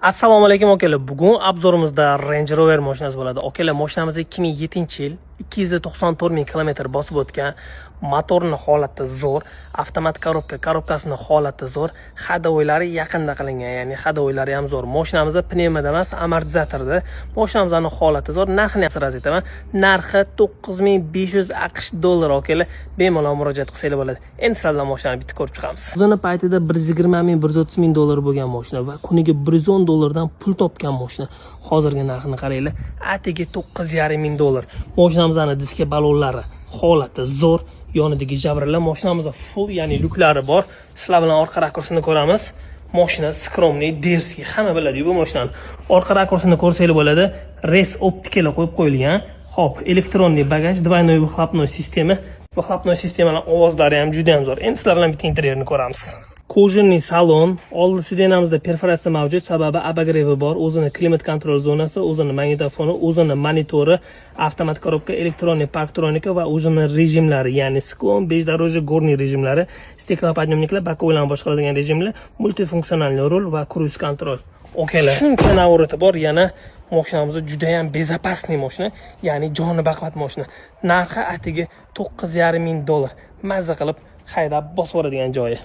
Assalomu alaykum akalar. Bugun obzorimizda Range Rover mashinasi bo'ladi. Akalar, mashinamiz 2007-yil 294 ming kilometr bosib o'tgan. Motorni holati zo'r, avtomat korobkasini holati zo'r, hadovoylari yaqinda qilingan, ya'ni hadovoylari ham zo'r. Mashinamizda pnevmada emas, amortizatorda. Mashinamizning holati zo'r. Narxini ham sirasiz aytaman. Narxi 9500 AQSh dollar akalar. Bemalol murojaat qilsanglar bo'ladi. Endi sizlarga mashinani bitta ko'rib chiqamiz. O'zini paytida 120 ming, 130 ming dollar bo'lgan mashina va kuniga 110 dollardan pul topgan mashina. Hozirgi narxini qaranglar. Atigi 9,5 ming dollar. Mashinamizning diska balonlari holati zo'r. Yonidagi jabrlar, mashinamizda full, ya'ni lyuklari bor. Sizlar bilan orqa rakursini ko'ramiz. Mashina skromniy, derskiy, hamma biladi bu mashinani. Orqa rakursini ko'rsanglar bo'ladi. Res optikalar qo'yib qo'yilgan. Xo'p, elektronniy bagaj, двойной выхлопной sistema. Выхлопной sistemaning ovozlari ham juda ham zo'r. Endi sizlar bilan bitta interyerini ko'ramiz. Kojinli salon, old sidenamizda perforatsiya mavjud, sababi abagrevi bor, o'zini klimat kontrol zonasi, o'zini magnitofoni, o'zini monitori, avtomat korobka, elektronniy parktronika va o'zini rejimlari, ya'ni siklon, bejdorожье, горный rejimlari, steklopodъемniklar, bokovlarni boshqaradigan rejimlar, multifunksionalniy rul va cruise control. Okalar, shuncha navorati bor, yana mashinamiz juda ham bezopasniy mashina, ya'ni joni baquvvat mashina. Narxi atigi 9,5 ming dollar. Mazza qilib haydab bosib boradigan joyi.